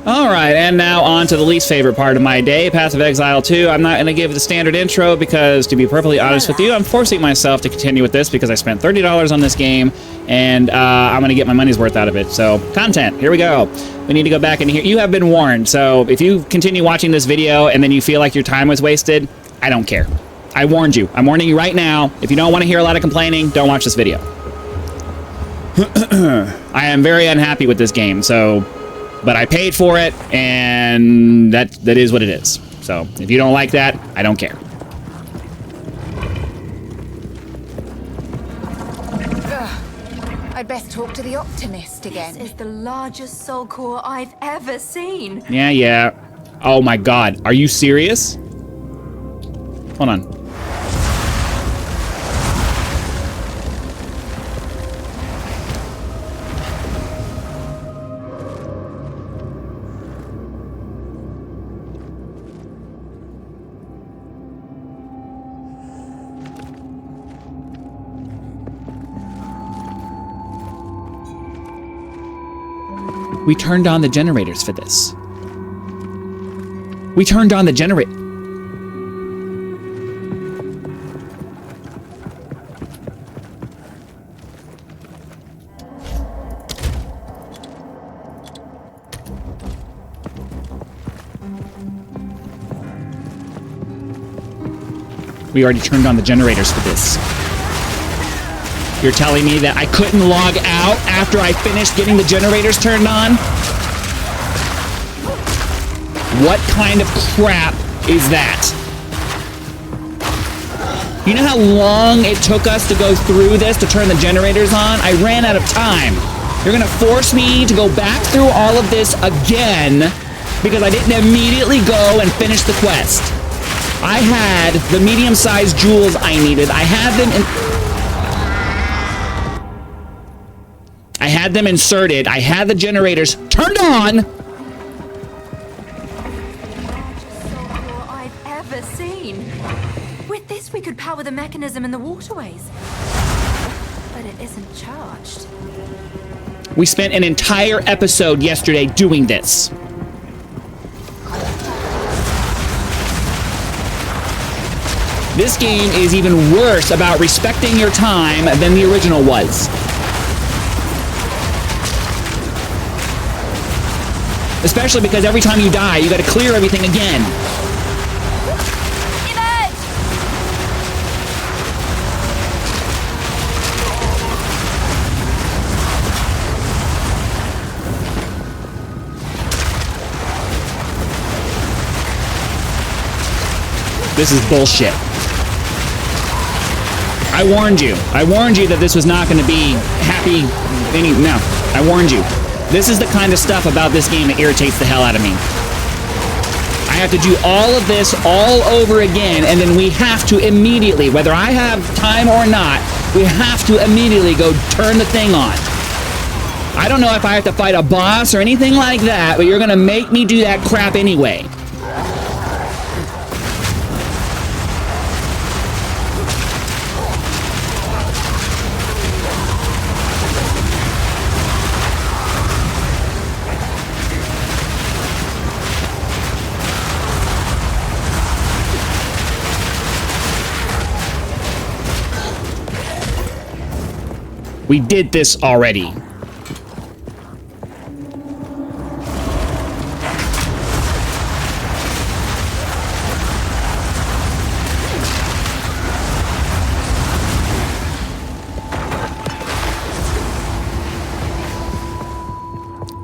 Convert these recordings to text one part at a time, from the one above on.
All right, and now on to the least favorite part of my day, Path of Exile 2. I'm not going to give the standard intro because, to be perfectly honest with you, I'm forcing myself to continue with this because I spent $30 on this game, and I'm going to get my money's worth out of it. So, content, here we go. We need to go back in here. You have been warned, so if you continue watching this video and then you feel like your time was wasted, I don't care. I warned you. I'm warning you right now. If you don't want to hear a lot of complaining, don't watch this video. I am very unhappy with this game, but I paid for it, and that is what it is. So, if you don't like that, I don't care. I'd best talk to the optimist again. This is the largest soul core I've ever seen. Yeah. Oh my god, are you serious? Hold on. We turned on the generators for this. We turned on the generator. We already turned on the generators for this. You're telling me that I couldn't log out after I finished getting the generators turned on? What kind of crap is that? You know how long it took us to go through this to turn the generators on? I ran out of time. You're gonna force me to go back through all of this again because I didn't immediately go and finish the quest. I had the medium-sized jewels I needed. I had them inserted. I had the generators turned on. Largest soul core I've ever seen. With this, we could power the mechanism in the waterways. But it isn't charged. We spent an entire episode yesterday doing this. This game is even worse about respecting your time than the original was. Especially because every time you die, you gotta clear everything again. This is bullshit. I warned you. I warned you that this was not going to be happy. No, I warned you. This is the kind of stuff about this game that irritates the hell out of me. I have to do all of this all over again, and then we have to immediately, whether I have time or not, we have to immediately go turn the thing on. I don't know if I have to fight a boss or anything like that, but you're going to make me do that crap anyway. We did this already.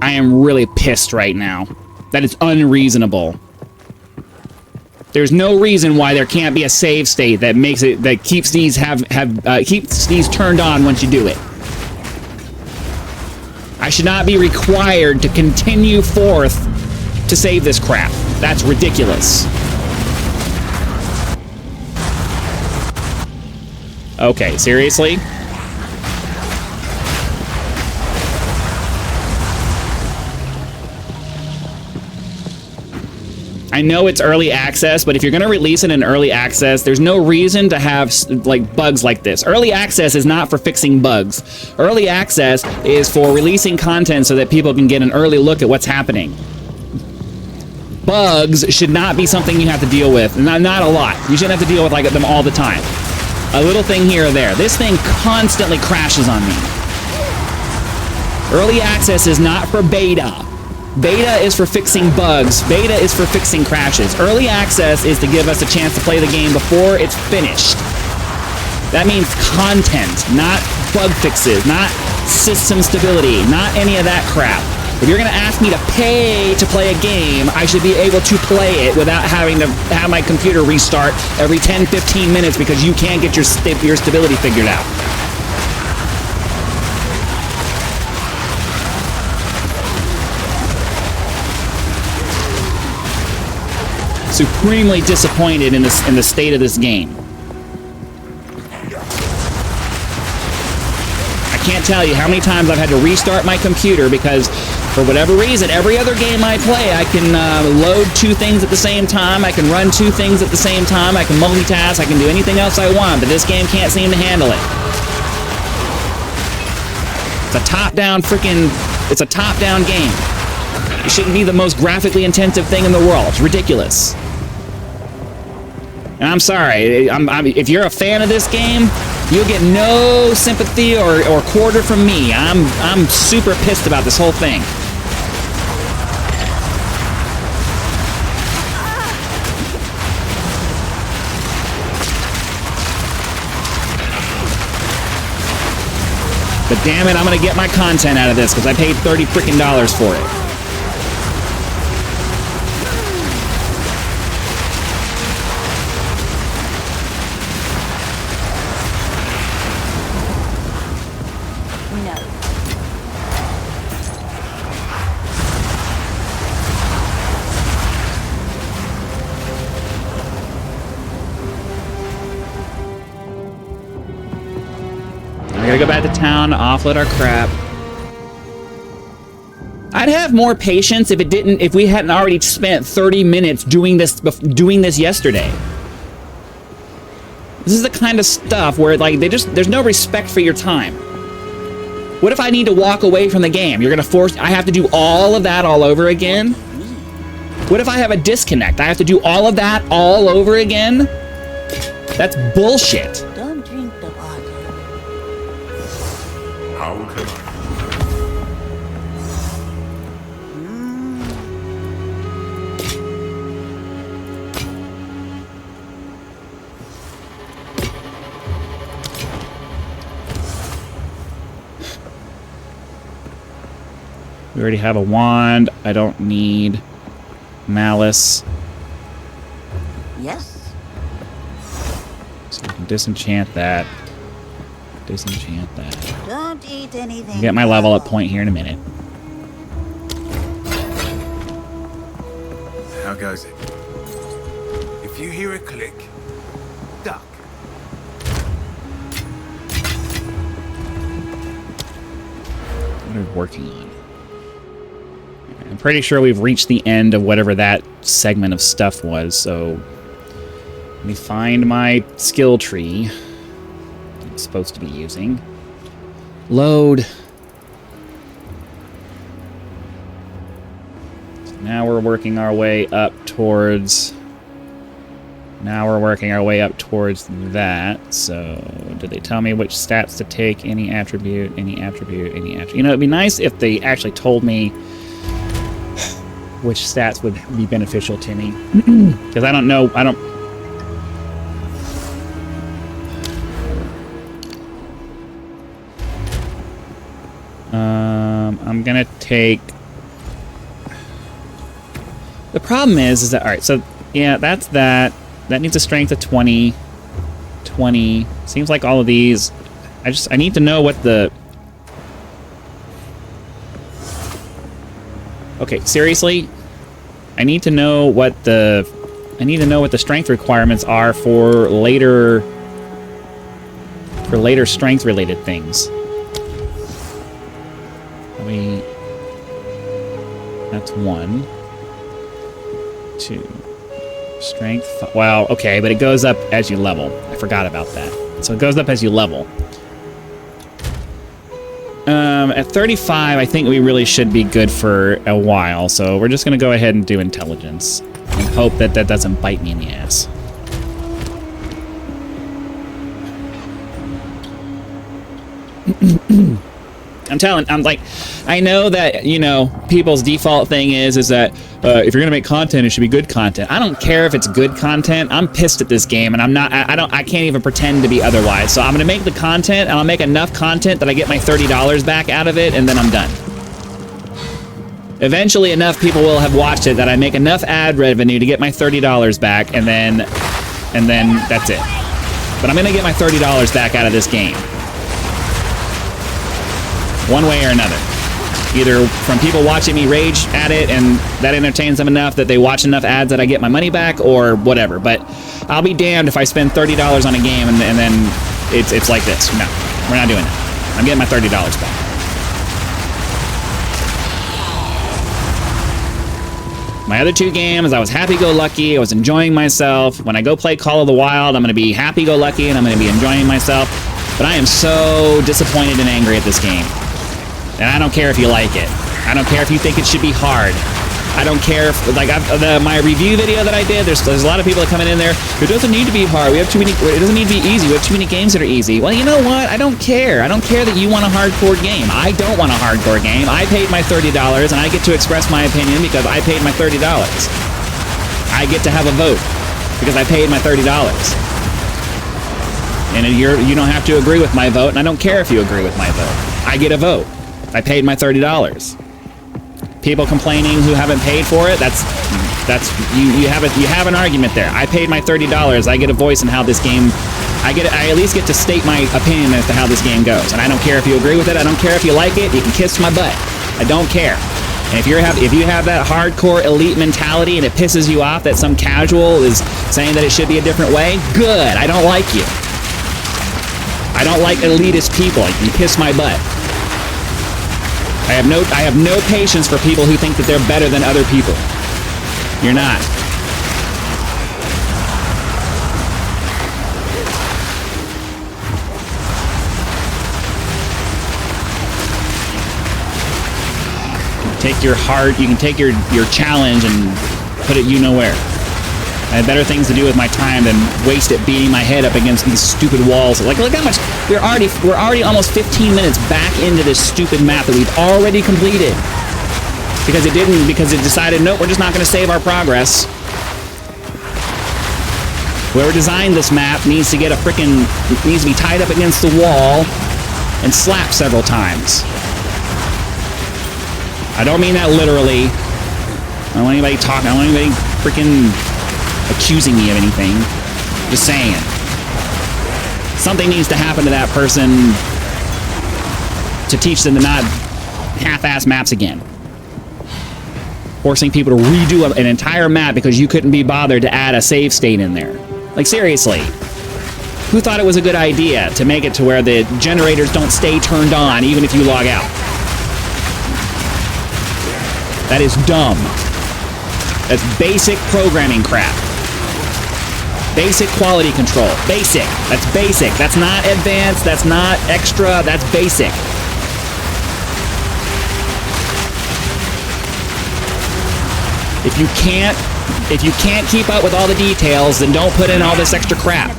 I am really pissed right now. That is unreasonable. There's no reason why there can't be a save state that makes it that keeps these keeps these turned on once you do it. I should not be required to continue forth to save this crap. That's ridiculous. Okay, seriously? I know it's early access, but if you're going to release it in early access, there's no reason to have like bugs like this. Early access is not for fixing bugs. Early access is for releasing content so that people can get an early look at what's happening. bugs should not be something you have to deal with. Not a lot. You shouldn't have to deal with like them all the time. A little thing here or there. This thing constantly crashes on me. Early access is not for beta. Beta is for fixing bugs. Beta is for fixing crashes. Early access is to give us a chance to play the game before it's finished. That means content, not bug fixes, not system stability, not any of that crap. If you're gonna ask me to pay to play a game, I should be able to play it without having to have my computer restart every 10-15 minutes because you can't get your stability figured out. Supremely disappointed in the state of this game. I can't tell you how many times I've had to restart my computer because, for whatever reason, every other game I play, I can load 2 things at the same time, I can run 2 things at the same time, I can multitask, I can do anything else I want, but this game can't seem to handle it. It's a top-down it's a top-down game. It shouldn't be the most graphically intensive thing in the world. It's ridiculous. And I'm sorry, if you're a fan of this game, you'll get no sympathy or quarter from me. I'm super pissed about this whole thing. But damn it, I'm gonna get my content out of this because I paid $30 freaking for it. We gotta go back to town to offload our crap. I'd have more patience if we hadn't already spent 30 minutes doing this yesterday. This is the kind of stuff where like there's no respect for your time. What if I need to walk away from the game? You're gonna I have to do all of that all over again? What if I have a disconnect? I have to do all of that all over again? That's bullshit. Don't drink the water. How can I? We already have a wand. I don't need malice. Yes. So we can disenchant that. Disenchant that. Don't eat anything. Get my level up point here in a minute. How goes it? If you hear a click, duck. What are we working on? I'm pretty sure we've reached the end of whatever that segment of stuff was, so let me find my skill tree I'm supposed to be using. Load. So now we're working our way up towards... Now we're working our way up towards that. So, did they tell me which stats to take? Any attribute, any attribute, any attribute. You know, it'd be nice if they actually told me which stats would be beneficial to me. Because I don't know, I'm gonna take... The problem is that, alright, so, yeah, that's that. That needs a strength of 20. 20. Seems like all of these... I need to know what the... Okay, seriously? I need to know what the... I need to know what the strength requirements are for later... For later strength-related things. That's 1. 2... Strength... Well, okay, but it goes up as you level. I forgot about that. So it goes up as you level. At 35, I think we really should be good for a while, so we're just gonna go ahead and do intelligence and hope that that doesn't bite me in the ass. I'm like, I know that, you know, people's default thing is that if you're gonna make content, it should be good content. I don't care if it's good content. I'm pissed at this game, and I can't even pretend to be otherwise. So I'm gonna make the content, and I'll make enough content that I get my $30 back out of it, and then I'm done. Eventually, enough people will have watched it that I make enough ad revenue to get my $30 back, and then that's it. But I'm gonna get my $30 back out of this game. One way or another. Either from people watching me rage at it and that entertains them enough that they watch enough ads that I get my money back, or whatever. But I'll be damned if I spend $30 on a game and then it's like this. No, we're not doing it. I'm getting my $30 back. My other two games, I was happy-go-lucky. I was enjoying myself. When I go play Call of the Wild, I'm going to be happy-go-lucky and I'm going to be enjoying myself. But I am so disappointed and angry at this game. And I don't care if you like it. I don't care if you think it should be hard. I don't care if, like, my review video that I did, there's a lot of people that come in there, it doesn't need to be hard. We have too many, it doesn't need to be easy. We have too many games that are easy. Well, you know what? I don't care. I don't care that you want a hardcore game. I don't want a hardcore game. I paid my $30 and I get to express my opinion because I paid my $30. I get to have a vote because I paid my $30. And you don't have to agree with my vote, and I don't care if you agree with my vote. I get a vote. I paid my $30. People complaining who haven't paid for it, that's you have an argument there. I paid my $30. I get a voice in how this game. I at least get to state my opinion as to how this game goes, and I don't care if you agree with it. I don't care if you like it. You can kiss my butt. I don't care. And if you have that hardcore elite mentality and it pisses you off that some casual is saying that it should be a different way, good. I don't like you. I don't like elitist people. You can kiss my butt. I have no patience for people who think that they're better than other people. You're not. You can take your challenge and put it nowhere. I had better things to do with my time than waste it beating my head up against these stupid walls. Like, look how much we're already almost 15 minutes back into this stupid map that we've already completed. Because it decided, nope, we're just not going to save our progress. Whoever designed this map needs to be tied up against the wall and slapped several times. I don't mean that literally. I don't want anybody talking. I don't want anybody freaking accusing me of anything. Just saying. Something needs to happen to that person to teach them to not half-ass maps again. Forcing people to redo an entire map because you couldn't be bothered to add a save state in there. Like, seriously. Who thought it was a good idea to make it to where the generators don't stay turned on even if you log out? That is dumb. That's basic programming crap. Basic quality control. Basic. That's basic. That's not advanced. That's not extra. That's basic. If you can't keep up with all the details, then don't put in all this extra crap.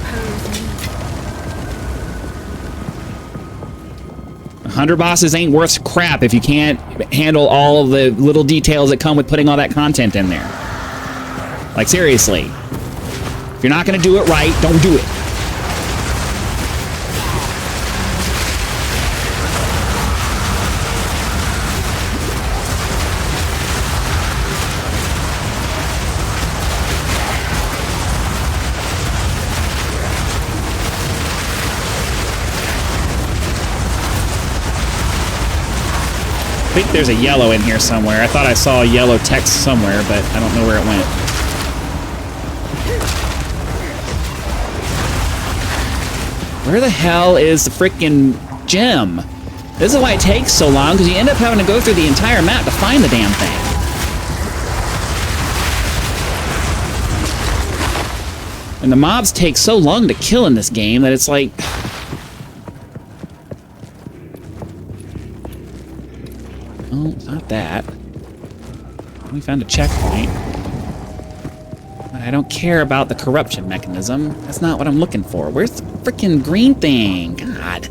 100 bosses ain't worth crap if you can't handle all of the little details that come with putting all that content in there. Like, seriously. If you're not going to do it right, don't do it. I think there's a yellow in here somewhere. I thought I saw a yellow text somewhere, but I don't know where it went. Where the hell is the frickin' gem? This is why it takes so long, because you end up having to go through the entire map to find the damn thing. And the mobs take so long to kill in this game that it's like... No, it's not that. We found a checkpoint. But I don't care about the corruption mechanism. That's not what I'm looking for. Where's the freaking green thing? God.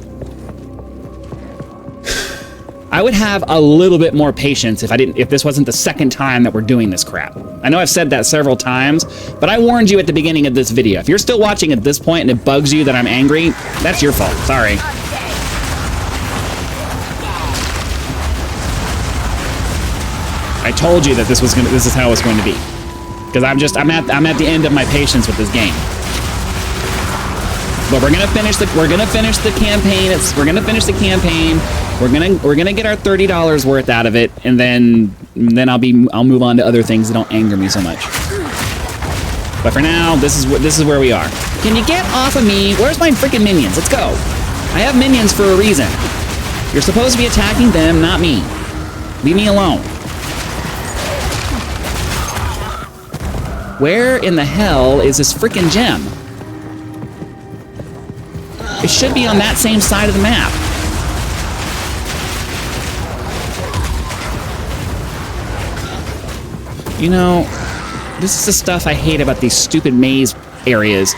I would have a little bit more patience if this wasn't the second time that we're doing this crap. I know I've said that several times, but I warned you at the beginning of this video. If you're still watching at this point and it bugs you that I'm angry, that's your fault. Sorry. I told you that this is how it's going to be. Because I'm at the end of my patience with this game. But we're gonna finish the campaign. We're gonna finish the campaign. We're gonna get our $30 worth out of it, and then I'll move on to other things that don't anger me so much. But for now, this is where we are. Can you get off of me? Where's my freaking minions? Let's go. I have minions for a reason. You're supposed to be attacking them, not me. Leave me alone. Where in the hell is this freaking gem? It should be on that same side of the map. You know, this is the stuff I hate about these stupid maze areas.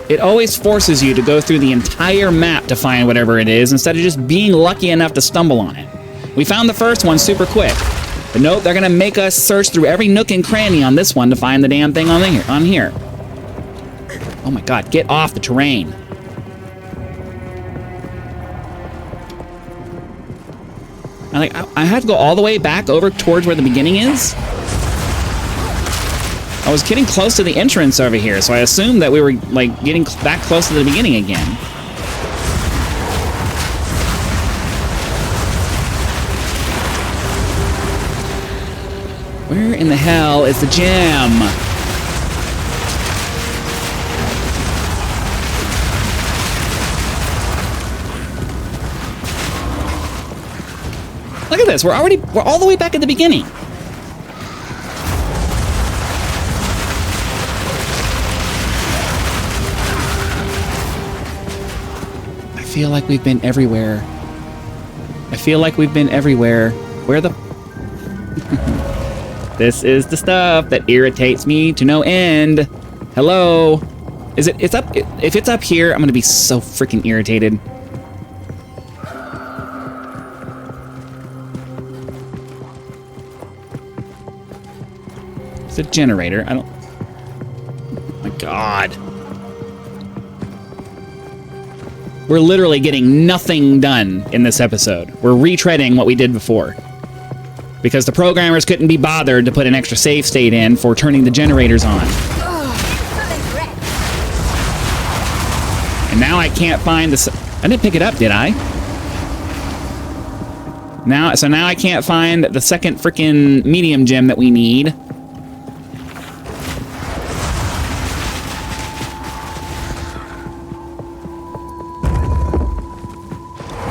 It always forces you to go through the entire map to find whatever it is, instead of just being lucky enough to stumble on it. We found the first one super quick. But nope, they're gonna make us search through every nook and cranny on this one to find the damn thing on here. Oh my god, get off the terrain. I had to go all the way back over towards where the beginning is. I was getting close to the entrance over here, so I assumed that we were like getting back close to the beginning again. Where in the hell is the gem? Look at this, we're all the way back at the beginning. I feel like we've been everywhere. Where the... This is the stuff that irritates me to no end. Hello? It's up? If it's up here, I'm gonna be so freaking irritated. It's a generator. I don't... Oh my god. We're literally getting nothing done in this episode. We're retreading what we did before. Because the programmers couldn't be bothered to put an extra save state in for turning the generators on. And now I can't find the... I didn't pick it up, did I? So now I can't find the second freaking medium gem that we need.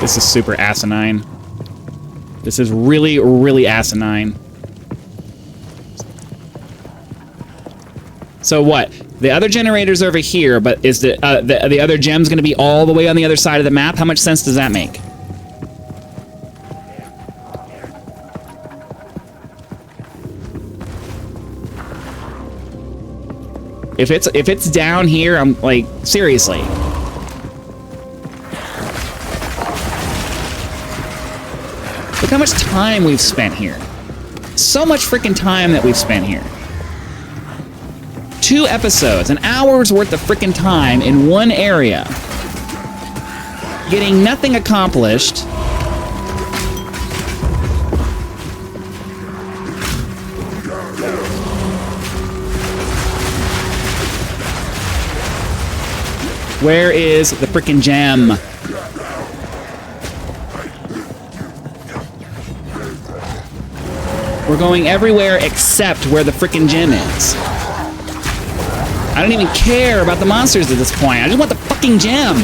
This is super asinine. This is really, really asinine. So what? The other generator's over here, but is the other gem's gonna be all the way on the other side of the map? How much sense does that make? If it's down here, I'm like, seriously. Look how much time we've spent here. So much freaking time that we've spent here. 2 episodes, an hour's worth of freaking time in one area. Getting nothing accomplished. Where is the freaking gem? We're going everywhere except where the frickin' gem is. I don't even care about the monsters at this point. I just want the fucking gem.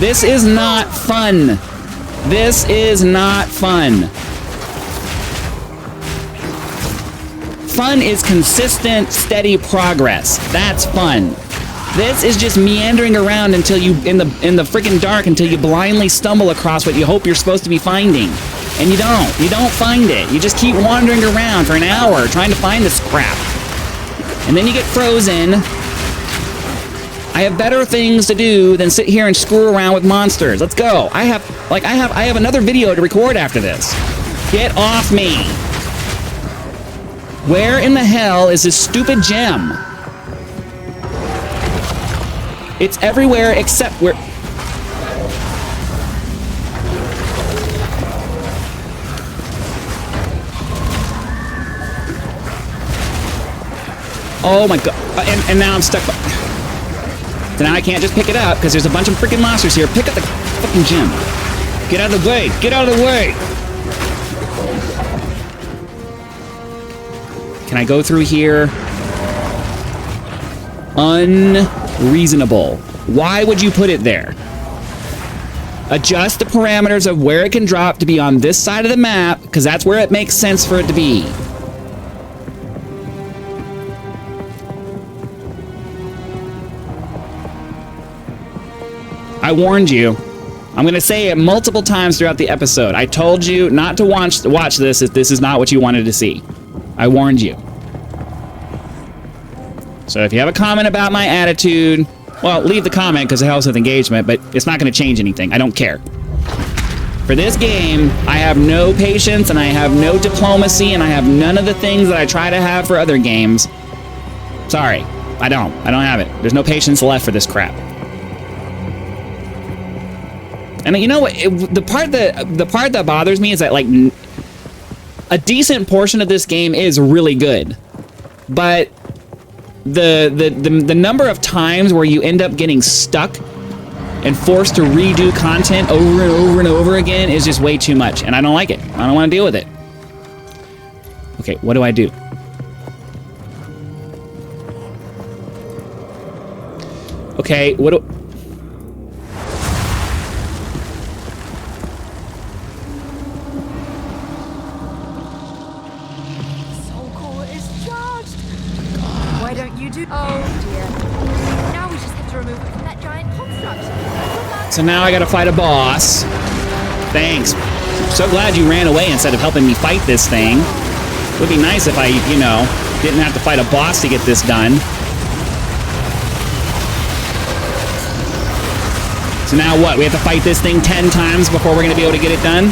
This is not fun. This is not fun. Fun is consistent, steady progress. That's fun. This is just meandering around until you in the freaking dark until you blindly stumble across what you hope you're supposed to be finding. And you don't. You don't find it. You just keep wandering around for an hour trying to find this crap. And then you get frozen. I have better things to do than sit here and screw around with monsters. Let's go. I have another video to record after this. Get off me. Where in the hell is this stupid gem? It's everywhere except where... Oh my god. And now I'm stuck. So now I can't just pick it up because there's a bunch of freaking monsters here. Pick up the fucking gem. Get out of the way. Get out of the way. Can I go through here? Unreasonable. Why would you put it there? Adjust the parameters of where it can drop to be on this side of the map, because that's where it makes sense for it to be. I warned you. I'm going to say it multiple times throughout the episode. I told you not to watch this if this is not what you wanted to see. I warned you. So if you have a comment about my attitude, well, leave the comment because it helps with engagement, but it's not going to change anything. I don't care. For this game, I have no patience and I have no diplomacy and I have none of the things that I try to have for other games. Sorry, I don't have it. There's no patience left for this crap. And you know what? The part that bothers me is that, like, a decent portion of this game is really good, but the number of times where you end up getting stuck and forced to redo content over and over and over again is just way too much, and I don't like it. I don't want to deal with it. Okay, what do I do? Okay, what do... So now I gotta fight a boss. Thanks. So glad you ran away instead of helping me fight this thing. Would be nice if I, you know, didn't have to fight a boss to get this done. So now what? We have to fight this thing 10 times before we're gonna be able to get it done?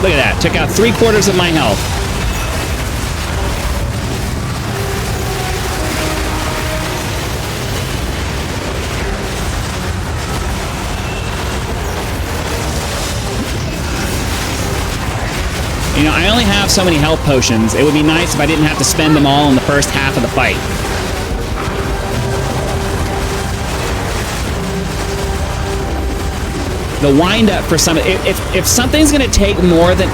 Look at that. Took out 3/4 of my health. You know, I only have so many health potions. It would be nice if I didn't have to spend them all in the first half of the fight. The wind up for some, if something's gonna take more than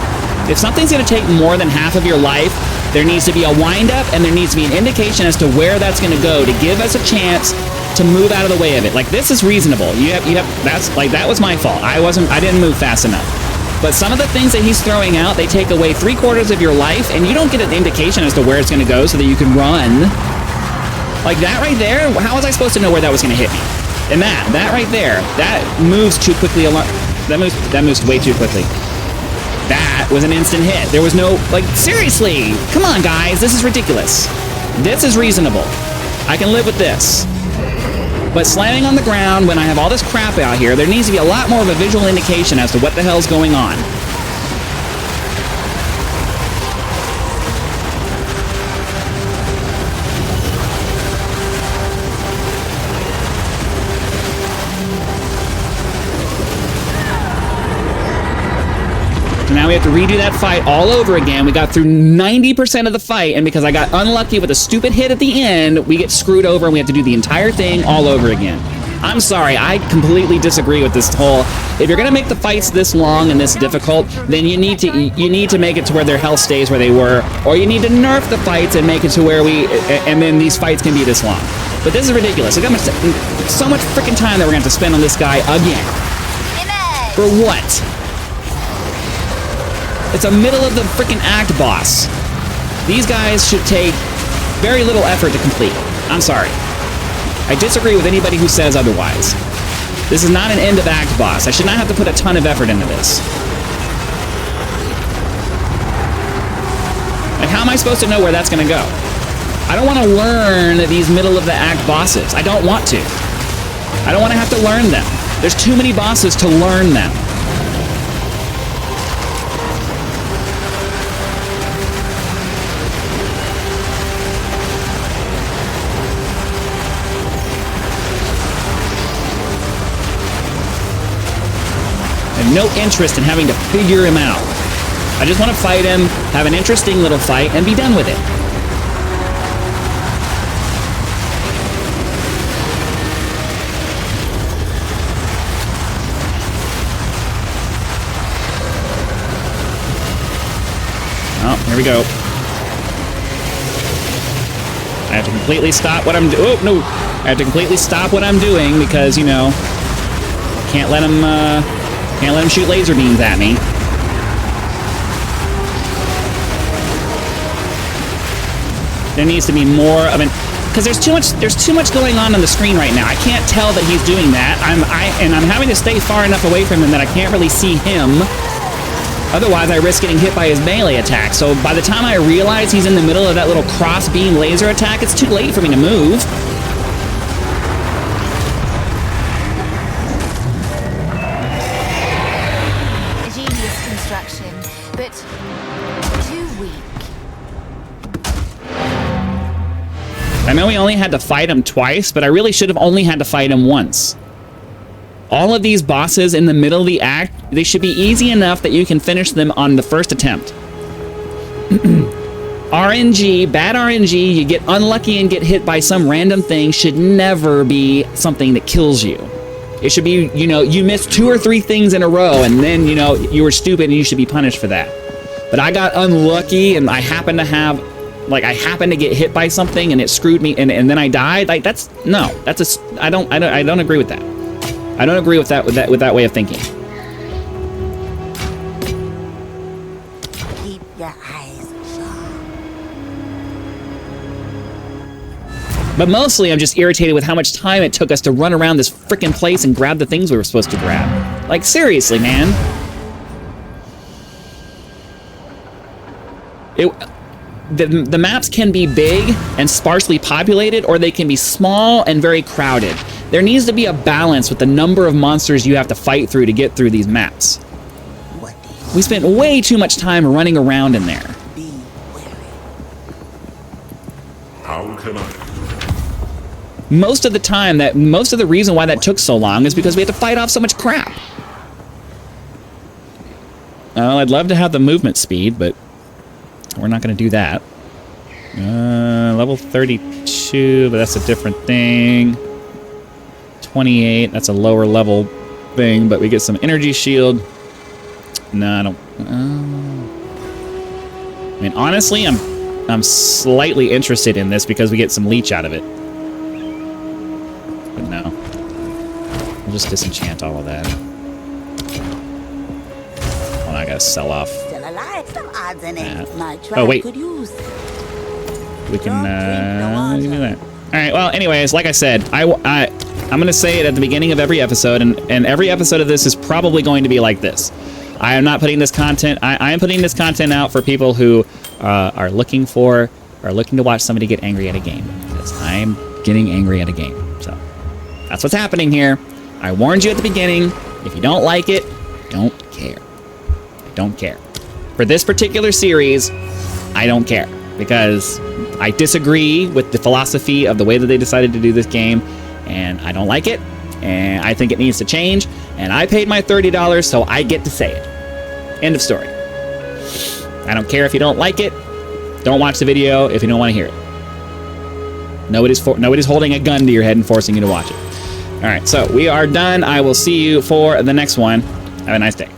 half of your life, there needs to be a wind up and there needs to be an indication as to where that's gonna go to give us a chance to move out of the way of it. Like, this is reasonable. That was my fault. I didn't move fast enough. But some of the things that he's throwing out, they take away 3/4 of your life, and you don't get an indication as to where it's going to go so that you can run. Like that right there, how was I supposed to know where that was going to hit me? And that right there, that moves too quickly. That moves way too quickly. That was an instant hit. There was no, like, seriously, come on guys, this is ridiculous. This is reasonable. I can live with this. But slamming on the ground when I have all this crap out here, there needs to be a lot more of a visual indication as to what the hell's going on. Now we have to redo that fight all over again. We got through 90% of the fight, and because I got unlucky with a stupid hit at the end, we get screwed over and we have to do the entire thing all over again. I'm sorry, I completely disagree with this whole, if you're gonna make the fights this long and this difficult, then you need to make it to where their health stays where they were, or you need to nerf the fights and make it to where and then these fights can be this long. But this is ridiculous. Look how much, so much freaking time that we're gonna have to spend on this guy again. For what? It's a middle of the freaking act boss. These guys should take very little effort to complete. I'm sorry. I disagree with anybody who says otherwise. This is not an end of act boss. I should not have to put a ton of effort into this. Like, how am I supposed to know where that's going to go? I don't want to learn these middle of the act bosses. I don't want to. I don't want to have to learn them. There's too many bosses to learn them. I have no interest in having to figure him out. I just want to fight him, have an interesting little fight, and be done with it. Oh, here we go. I have to completely stop what I'm doing. Oh, no. I have to completely stop what I'm doing because, you know, can't let him shoot laser beams at me. There needs to be more of an, because there's too much going on the screen right now. I can't tell that he's doing that. I'm having to stay far enough away from him that I can't really see him. Otherwise, I risk getting hit by his melee attack. So by the time I realize he's in the middle of that little cross beam laser attack, it's too late for me to move. Genius construction, but too weak. I know we only had to fight him twice, but I really should have only had to fight him once. All of these bosses in the middle of the act, they should be easy enough that you can finish them on the first attempt. RNG, bad RNG, you get unlucky and get hit by some random thing should never be something that kills you. It should be, you know, you missed 2 or 3 things in a row and then, you know, you were stupid and you should be punished for that. But I got unlucky and I happened to have, like, I happened to get hit by something and it screwed me and then I died. Like, that's, no, that's a, I don't agree with that. I don't agree with that way of thinking. Keep your eyes sharp. But mostly I'm just irritated with how much time it took us to run around this frickin' place and grab the things we were supposed to grab. Like, seriously, man. The maps can be big and sparsely populated, or they can be small and very crowded. There needs to be a balance with the number of monsters you have to fight through to get through these maps. We spent way too much time running around in there. Be wary. How can I? Most of the reason why that took so long is because we had to fight off so much crap. Well, I'd love to have the movement speed, but we're not going to do that. Level 32, but that's a different thing. 28, that's a lower level thing, but we get some energy shield. No, I don't. I mean, honestly, I'm slightly interested in this because we get some leech out of it. But no. We'll just disenchant all of that. Well, I gotta sell off. Still alive. Some odds and ends. My Oh, tribe wait. could use. We can Don't drink do no that. All right. Well, anyways, like I said, I'm going to say it at the beginning of every episode, and every episode of this is probably going to be like this. I am not putting this content. I am putting this content out for people who are looking to watch somebody get angry at a game. Because I am getting angry at a game. So that's what's happening here. I warned you at the beginning. If you don't like it, don't care. I don't care. For this particular series, I don't care. Because I disagree with the philosophy of the way that they decided to do this game, and I don't like it, and I think it needs to change, and I paid my $30, so I get to say it. End of story. I don't care if you don't like it. Don't watch the video if you don't want to hear it. Nobody's holding a gun to your head and forcing you to watch it. All right, so we are done. I will see you for the next one. Have a nice day.